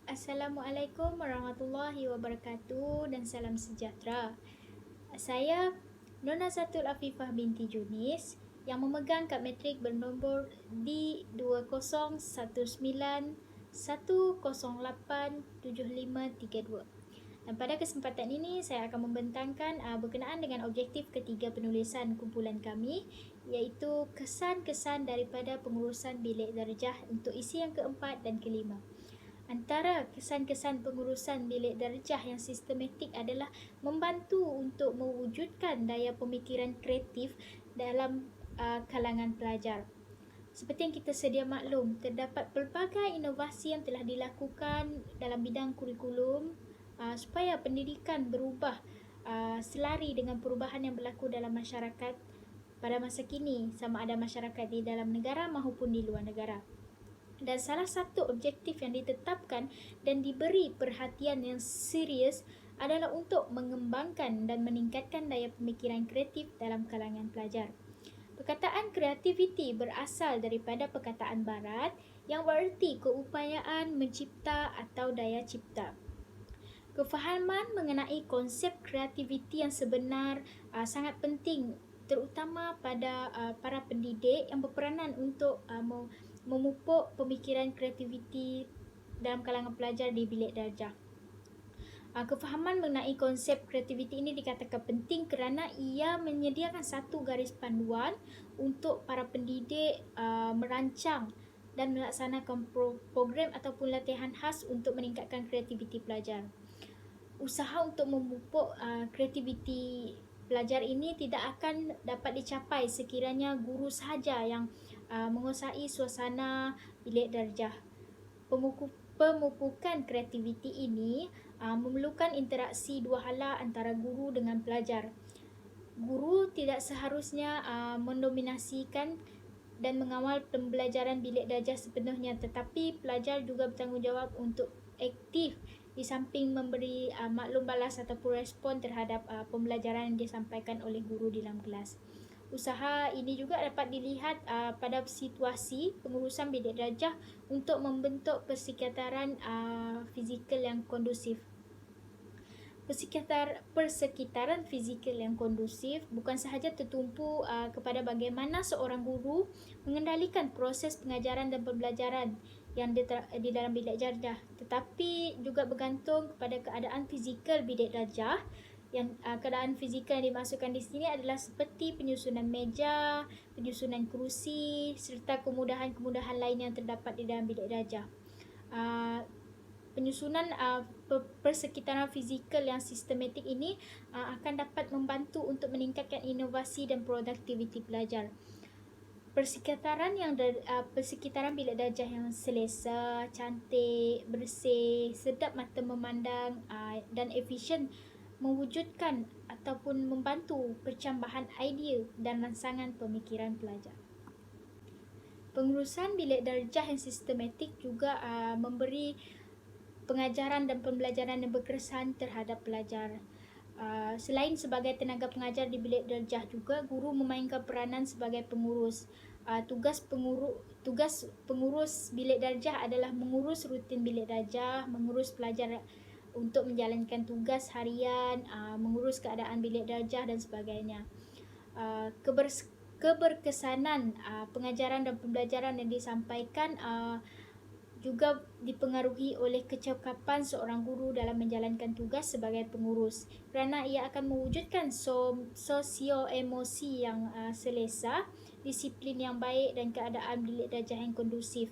Assalamualaikum warahmatullahi wabarakatuh dan salam sejahtera. Saya Nona Zatul Afifah binti Junis yang memegang kad matrik bernombor D20191087532. Dan pada kesempatan ini saya akan membentangkan berkenaan dengan objektif ketiga penulisan kumpulan kami, iaitu kesan-kesan daripada pengurusan bilik darjah untuk isi yang keempat dan kelima. Antara kesan-kesan pengurusan bilik darjah yang sistematik adalah membantu untuk mewujudkan daya pemikiran kreatif dalam kalangan pelajar. Seperti yang kita sedia maklum, terdapat pelbagai inovasi yang telah dilakukan dalam bidang kurikulum supaya pendidikan berubah selari dengan perubahan yang berlaku dalam masyarakat pada masa kini, sama ada masyarakat di dalam negara maupun di luar negara. Dan salah satu objektif yang ditetapkan dan diberi perhatian yang serius adalah untuk mengembangkan dan meningkatkan daya pemikiran kreatif dalam kalangan pelajar. Perkataan kreativiti berasal daripada perkataan barat yang bererti keupayaan mencipta atau daya cipta. Kefahaman mengenai konsep kreativiti yang sebenar sangat penting, terutama pada para pendidik yang berperanan untuk memupuk pemikiran kreativiti dalam kalangan pelajar di bilik darjah. Kefahaman mengenai konsep kreativiti ini dikatakan penting kerana ia menyediakan satu garis panduan untuk para pendidik merancang dan melaksanakan program ataupun latihan khas untuk meningkatkan kreativiti pelajar. Usaha untuk memupuk kreativiti pelajar ini tidak akan dapat dicapai sekiranya guru sahaja yang menguasai suasana bilik darjah. Pemupukan kreativiti ini memerlukan interaksi dua hala antara guru dengan pelajar. Guru tidak seharusnya mendominasikan dan mengawal pembelajaran bilik darjah sepenuhnya, tetapi pelajar juga bertanggungjawab untuk aktif di samping memberi maklum balas ataupun respon terhadap pembelajaran yang disampaikan oleh guru di dalam kelas. Usaha ini juga dapat dilihat pada situasi pengurusan bilik darjah untuk membentuk persekitaran fizikal yang kondusif. Persekitaran fizikal yang kondusif bukan sahaja tertumpu kepada bagaimana seorang guru mengendalikan proses pengajaran dan pembelajaran yang di dalam bilik darjah, tetapi juga bergantung kepada keadaan fizikal bilik darjah. Yang keadaan fizikal yang dimasukkan di sini adalah seperti penyusunan meja, penyusunan kerusi serta kemudahan-kemudahan lain yang terdapat di dalam bilik darjah. Penyusunan persekitaran fizikal yang sistematik ini akan dapat membantu untuk meningkatkan inovasi dan produktiviti pelajar. Persekitaran bilik darjah yang selesa, cantik, bersih, sedap mata memandang dan efisien mewujudkan ataupun membantu percambahan idea dan rangsangan pemikiran pelajar. Pengurusan bilik darjah yang sistematik juga memberi pengajaran dan pembelajaran yang berkesan terhadap pelajar. Selain sebagai tenaga pengajar di bilik darjah juga, guru memainkan peranan sebagai pengurus. Tugas pengurus bilik darjah adalah mengurus rutin bilik darjah, mengurus pelajar untuk menjalankan tugas harian, mengurus keadaan bilik darjah dan sebagainya. Keberkesanan pengajaran dan pembelajaran yang disampaikan juga dipengaruhi oleh kecakapan seorang guru dalam menjalankan tugas sebagai pengurus, kerana ia akan mewujudkan sosio-emosi yang selesa, disiplin yang baik dan keadaan bilik darjah yang kondusif.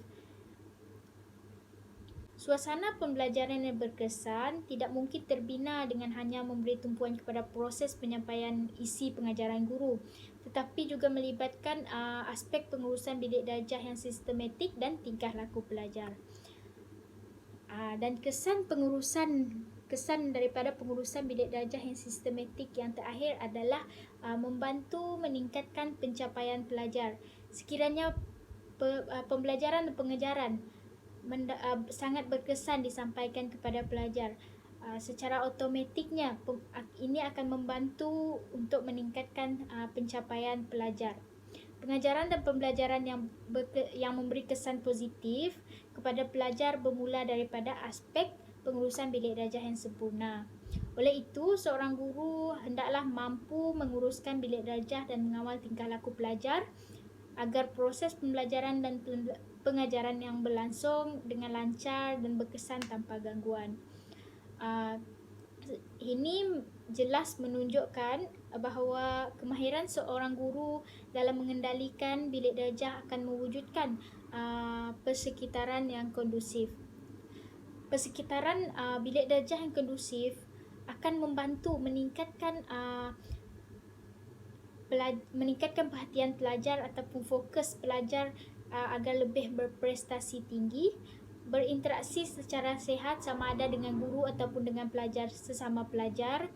Suasana pembelajaran yang berkesan tidak mungkin terbina dengan hanya memberi tumpuan kepada proses penyampaian isi pengajaran guru, tetapi juga melibatkan aspek pengurusan bilik darjah yang sistematik dan tingkah laku pelajar. Dan kesan daripada pengurusan bilik darjah yang sistematik yang terakhir adalah membantu meningkatkan pencapaian pelajar. Sekiranya pembelajaran dan pengajaran sangat berkesan disampaikan kepada pelajar, secara automatiknya ini akan membantu untuk meningkatkan pencapaian pelajar. Pengajaran dan pembelajaran yang memberi kesan positif kepada pelajar bermula daripada aspek pengurusan bilik darjah yang sempurna. Oleh itu, seorang guru hendaklah mampu menguruskan bilik darjah dan mengawal tingkah laku pelajar agar proses pembelajaran dan pengajaran yang berlangsung dengan lancar dan berkesan tanpa gangguan. Ini jelas menunjukkan bahawa kemahiran seorang guru dalam mengendalikan bilik darjah akan mewujudkan persekitaran yang kondusif. Persekitaran bilik darjah yang kondusif akan membantu meningkatkan perhatian pelajar ataupun fokus pelajar agar lebih berprestasi tinggi, berinteraksi secara sihat sama ada dengan guru ataupun dengan pelajar sesama pelajar.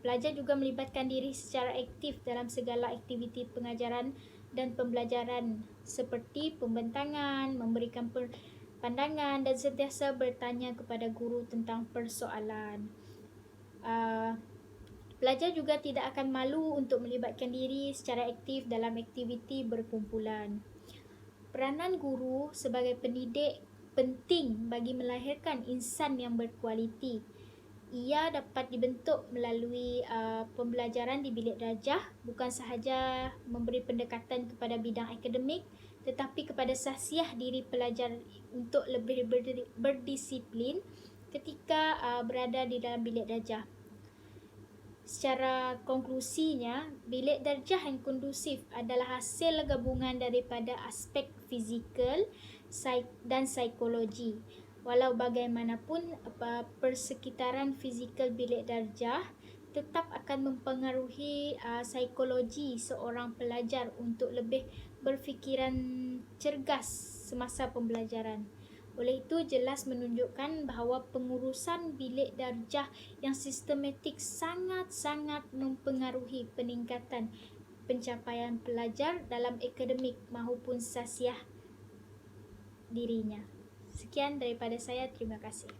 Pelajar juga melibatkan diri secara aktif dalam segala aktiviti pengajaran dan pembelajaran seperti pembentangan, memberikan pandangan dan sentiasa bertanya kepada guru tentang persoalan. Pelajar juga tidak akan malu untuk melibatkan diri secara aktif dalam aktiviti berkumpulan. Peranan guru sebagai pendidik penting bagi melahirkan insan yang berkualiti. Ia dapat dibentuk melalui pembelajaran di bilik darjah, bukan sahaja memberi pendekatan kepada bidang akademik, tetapi kepada sahsiah diri pelajar untuk lebih berdisiplin ketika berada di dalam bilik darjah. Secara konklusinya, bilik darjah yang kondusif adalah hasil gabungan daripada aspek fizikal dan psikologi. Walau bagaimanapun, persekitaran fizikal bilik darjah tetap akan mempengaruhi psikologi seorang pelajar untuk lebih berfikiran cergas semasa pembelajaran. Oleh itu, jelas menunjukkan bahawa pengurusan bilik darjah yang sistematik sangat-sangat mempengaruhi peningkatan pencapaian pelajar dalam akademik maupun sahsiah dirinya. Sekian daripada saya, terima kasih.